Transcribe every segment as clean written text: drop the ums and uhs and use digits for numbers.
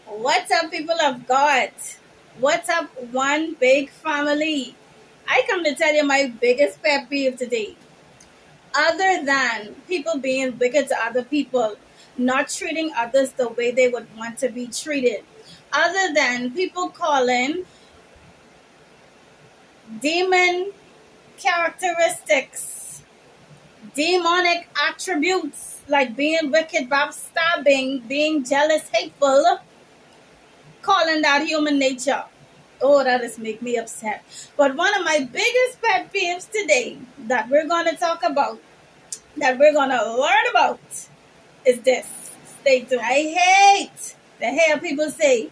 What's up, people of God? What's up, one big family? I come to tell you my biggest pet peeve today. Other than people being wicked to other people, not treating others the way they would want to be treated. Other than people calling demon characteristics, demonic attributes like being wicked, backstabbing, being jealous, hateful, calling that human nature. Oh, that just make me upset. But one of my biggest pet peeves today that we're going to talk about, that we're going to learn about, is this. Stay tuned. I hate to hear people say,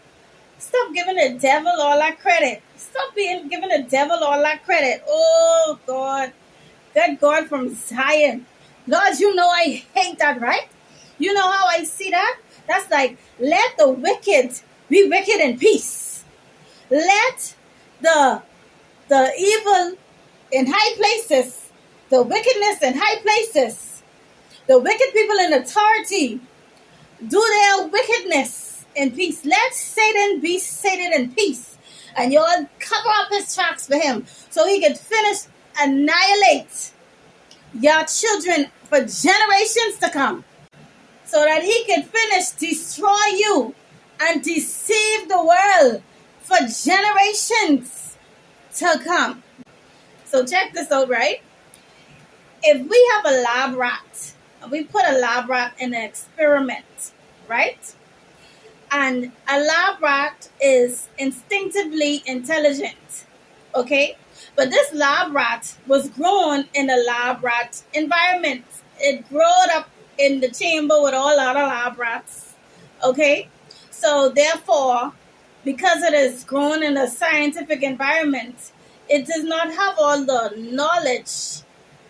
stop giving the devil all that credit. Stop giving the devil all that credit. Oh, God. Good God from Zion. Lord, you know I hate that, right? You know how I see that? That's like, let the wicked be wicked in peace. Let the evil in high places, the wickedness in high places, the wicked people in authority do their wickedness in peace. Let Satan be Satan in peace. And you'll cover up his tracks for him so he can finish, annihilate your children for generations to come. So that he can finish, destroy you, and deceive the world for generations to come. So check this out, right? If we have a lab rat, we put a lab rat in an experiment, right? And a lab rat is instinctively intelligent, okay? But this lab rat was grown in a lab rat environment. It grew up in the chamber with all other lab rats, okay? So therefore, because it is grown in a scientific environment, it does not have all the knowledge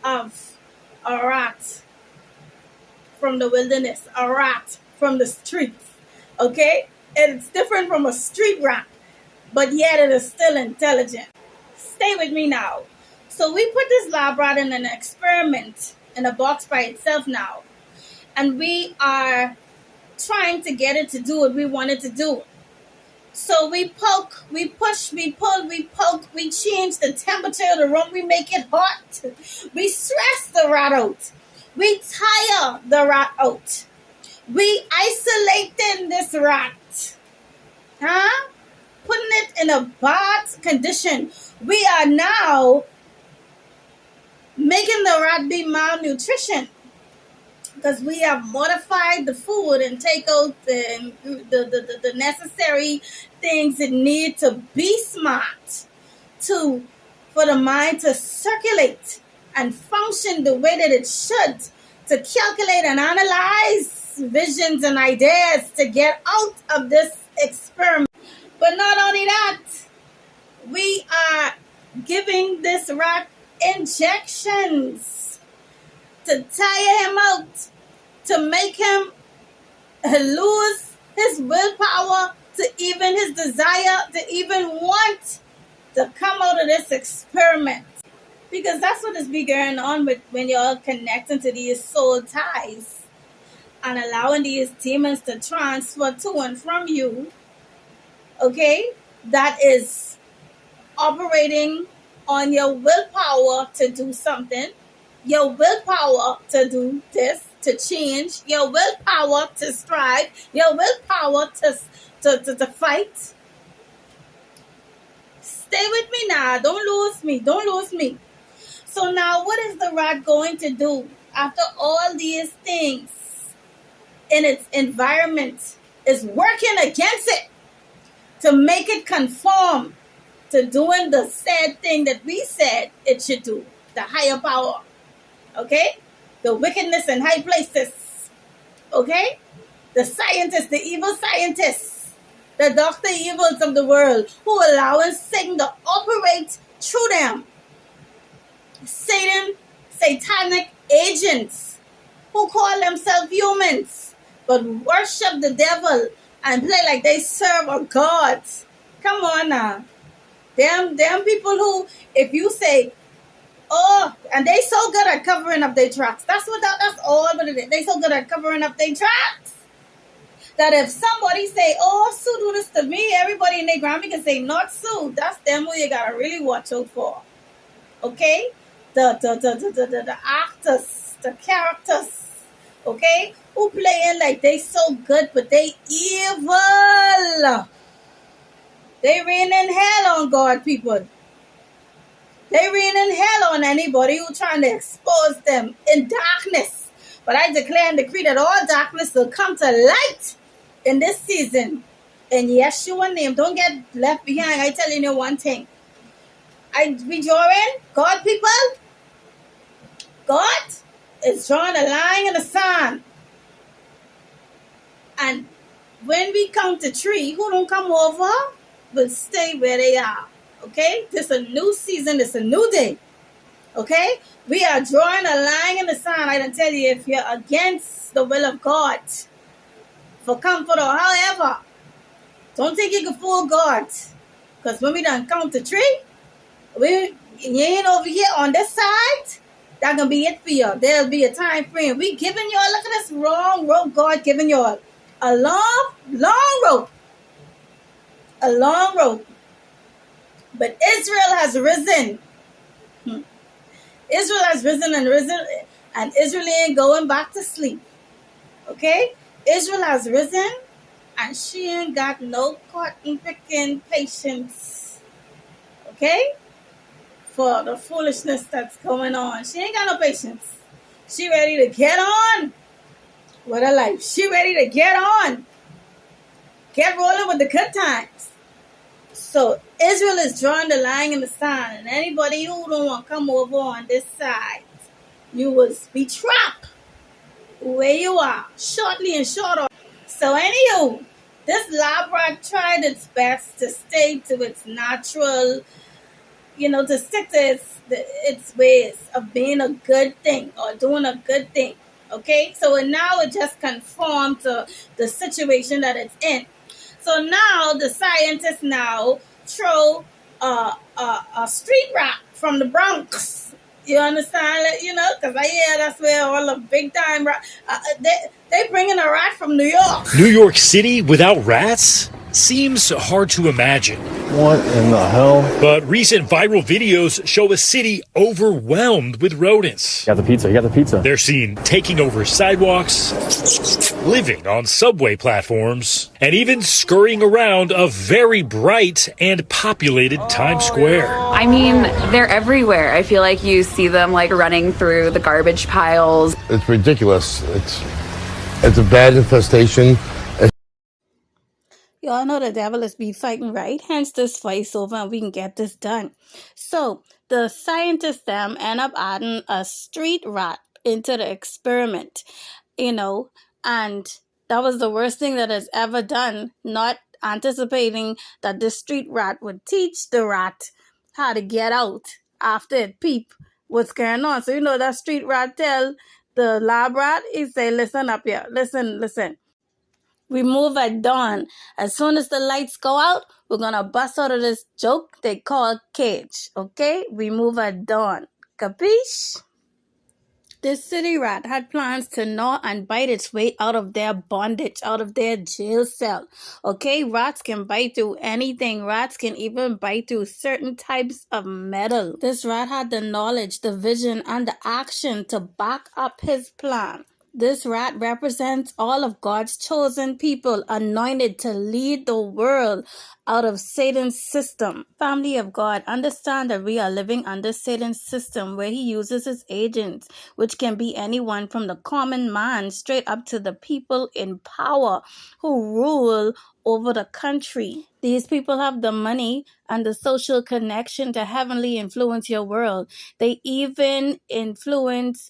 of a rat from the wilderness, a rat from the streets, okay? It's different from a street rat, but yet it is still intelligent. Stay with me now. So we put this lab rat in an experiment in a box by itself now, and we are trying to get it to do what we want it to do. So we poke, we push, we pull, we poke, we change the temperature of the room, we make it hot. We stress the rat out. We tire the rat out. We isolating this rat. Putting it in a bad condition. We are now making the rat be malnutrition, because we have modified the food and take out the necessary things it need to be smart, for the mind to circulate and function the way that it should, to calculate and analyze visions and ideas to get out of this experiment. But not only that, we are giving this rat injections to tire him out, to make him lose his willpower, to even his desire to even want to come out of this experiment. Because that's what is be going on with when you're connecting to these soul ties and allowing these demons to transfer to and from you. Okay? That is operating on your willpower to do something, your willpower to do this, to change, your willpower to strive, your willpower to fight. Stay with me now. Don't lose me. Don't lose me. So now what is the rat going to do after all these things in its environment is working against it to make it conform to doing the said thing that we said it should do, the higher power, okay? The wickedness in high places, okay? The scientists, the evil scientists, the Dr. Evils of the world who allowing Satan to operate through them. Satanic agents who call themselves humans but worship the devil and play like they serve a god. Come on now. Them people who, if you say, oh, and they so good at covering up their tracks. That's all what it is. They so good at covering up their tracks. that if somebody say, "Oh, Sue do this to me," everybody in their Grammy can say, "Not Sue." That's them who you gotta really watch out for. Okay, the actors, the characters. Okay, who playing like they so good, but they evil. They reign in hell on God, people. They reign in hell on anybody who trying to expose them in darkness. But I declare and decree that all darkness will come to light in this season. In Yeshua's name, don't get left behind. I telling you one thing. I be drawing, God people, God is drawing a line in the sand. And when we count to three, who don't come over will stay where they are. Okay? This is a new season. This is a new day. Okay? We are drawing a line in the sand. I can tell you, if you're against the will of God for comfort or however, don't think you can fool God. Because when we done count to three, you ain't over here on this side, that gonna be it for you. There'll be a time frame. We giving y'all, look at this long rope God giving y'all. A long rope. A long rope. But Israel has risen. Israel has risen, and Israel ain't going back to sleep. Okay? Israel has risen, and she ain't got no cotton picking patience. Okay? For the foolishness that's going on. She ain't got no patience. She ready to get on with her life. She ready to get on. Get rolling with the good times. So Israel is drawing the line in the sand, and anybody who don't want to come over on this side, you will be trapped where you are, shortly and short of. So anywho, this lab rat tried its best to stay to its natural, to stick to its ways of being a good thing or doing a good thing. Okay, so now it just conformed to the situation that it's in. So now the scientists now throw a street rat from the Bronx. You understand? Because I hear that's where all the big time rat. They bringing a rat from New York. New York City without rats? Seems hard to imagine. What in the hell? But recent viral videos show a city overwhelmed with rodents. You got the pizza. They're seen taking over sidewalks, living on subway platforms, and even scurrying around a very bright and populated Times Square. I mean, they're everywhere. I feel like you see them like running through the garbage piles. It's ridiculous. It's a bad infestation. Y'all know the devil is be fighting, right? Hence this voiceover, and we can get this done. So the scientists them end up adding a street rat into the experiment, and that was the worst thing that has ever done, not anticipating that this street rat would teach the rat how to get out after it peep what's going on. So that street rat tell the lab rat, he say, listen up here, listen. We move at dawn. As soon as the lights go out, we're going to bust out of this joke they call cage. Okay? We move at dawn. Capiche? This city rat had plans to gnaw and bite its way out of their bondage, out of their jail cell. Okay? Rats can bite through anything. Rats can even bite through certain types of metal. This rat had the knowledge, the vision, and the action to back up his plan. This rat represents all of God's chosen people, anointed to lead the world out of Satan's system. Family of God, understand that we are living under Satan's system where he uses his agents, which can be anyone from the common man straight up to the people in power who rule over the country. These people have the money and the social connection to heavenly influence your world. They even influence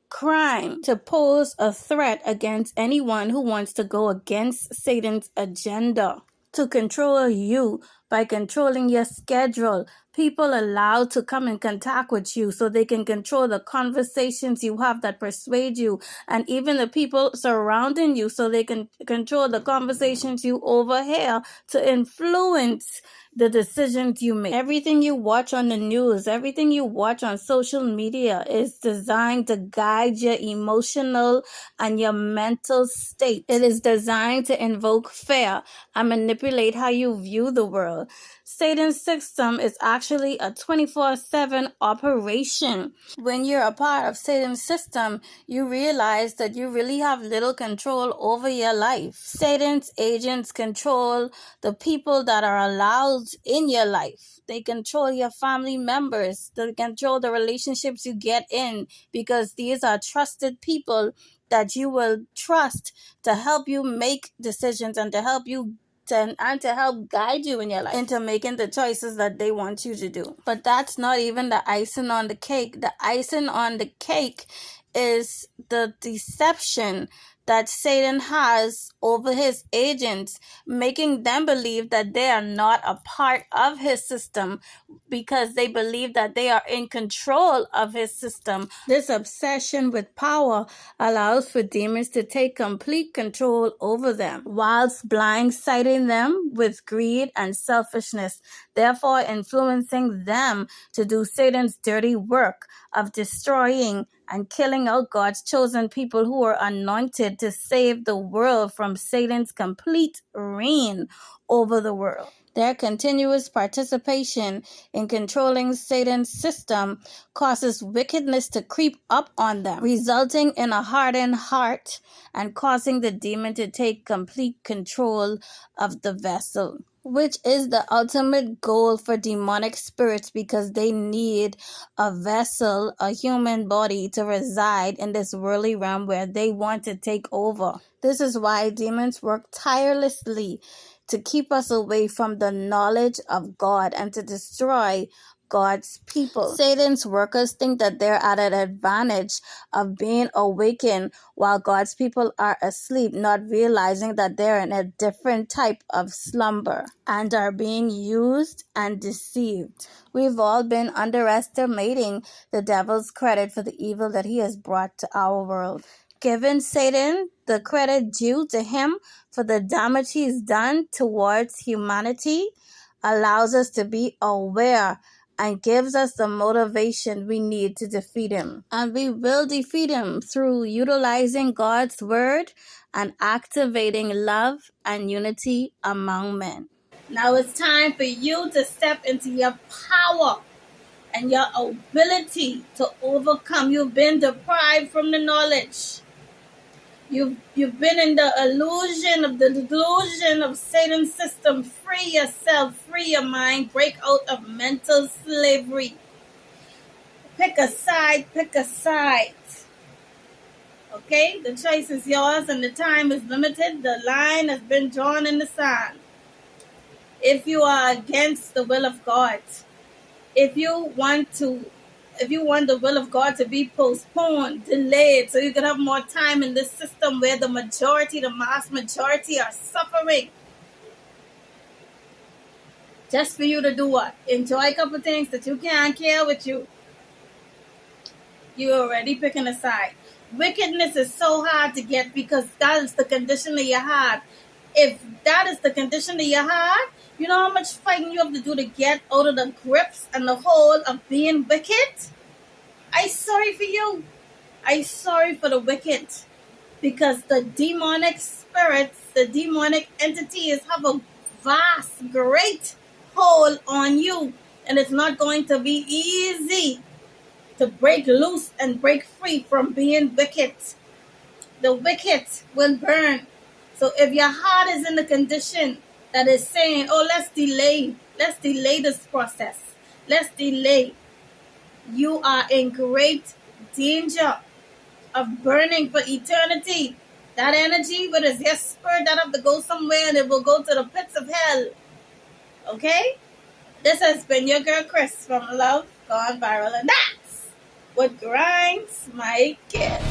crime to pose a threat against anyone who wants to go against Satan's agenda to control you, by controlling your schedule. People allowed to come in contact with you so they can control the conversations you have that persuade you, and even the people surrounding you so they can control the conversations you overhear to influence the decisions you make. Everything you watch on the news, everything you watch on social media is designed to guide your emotional and your mental state. It is designed to invoke fear and manipulate how you view the world. Satan's system is actually a 24/7 operation. When you're a part of Satan's system, you realize that you really have little control over your life. Satan's agents control the people that are allowed in your life. They control your family members. They control the relationships you get in, because these are trusted people that you will trust to help you make decisions and to help you and to help guide you in your life into making the choices that they want you to do. But that's not even the icing on the cake. The icing on the cake is the deception that Satan has over his agents, making them believe that they are not a part of his system because they believe that they are in control of his system. This obsession with power allows for demons to take complete control over them, whilst blindsiding them with greed and selfishness, therefore influencing them to do Satan's dirty work of destroying and killing out God's chosen people who are anointed to save the world from Satan's complete reign over the world. Their continuous participation in controlling Satan's system causes wickedness to creep up on them, resulting in a hardened heart and causing the demon to take complete control of the vessel, which is the ultimate goal for demonic spirits, because they need a vessel, a human body, to reside in this worldly realm where they want to take over. This is why demons work tirelessly to keep us away from the knowledge of God and to destroy God's people. Satan's workers think that they're at an advantage of being awakened while God's people are asleep, not realizing that they're in a different type of slumber and are being used and deceived. We've all been underestimating the devil's credit for the evil that he has brought to our world. Giving Satan the credit due to him for the damage he's done towards humanity allows us to be aware and gives us the motivation we need to defeat him. And we will defeat him through utilizing God's word and activating love and unity among men. Now it's time for you to step into your power and your ability to overcome. You've been deprived from the knowledge. You've been in the delusion of Satan's system. Free yourself, free your mind, break out of mental slavery. Pick a side. Okay? The choice is yours and the time is limited. The line has been drawn in the sand. If you are against the will of God, if you want the will of God to be postponed, delayed, so you can have more time in this system where the mass majority are suffering, just for you to do what? Enjoy a couple things that you can't care with you. You're already picking a side. Wickedness is so hard to get because that is the condition of your heart. If that is the condition of your heart, you know how much fighting you have to do to get out of the grips and the hold of being wicked? I'm sorry for you. I'm sorry for the wicked. Because the demonic spirits, the demonic entities have a vast, great hold on you. And it's not going to be easy to break loose and break free from being wicked. The wicked will burn. So if your heart is in the condition that is saying, oh, let's delay this process, let's delay, you are in great danger of burning for eternity. That energy, whether it's your spirit, that have to go somewhere and it will go to the pits of hell. Okay? This has been your girl Chris from Love Gone Viral, and that's what grinds my gears.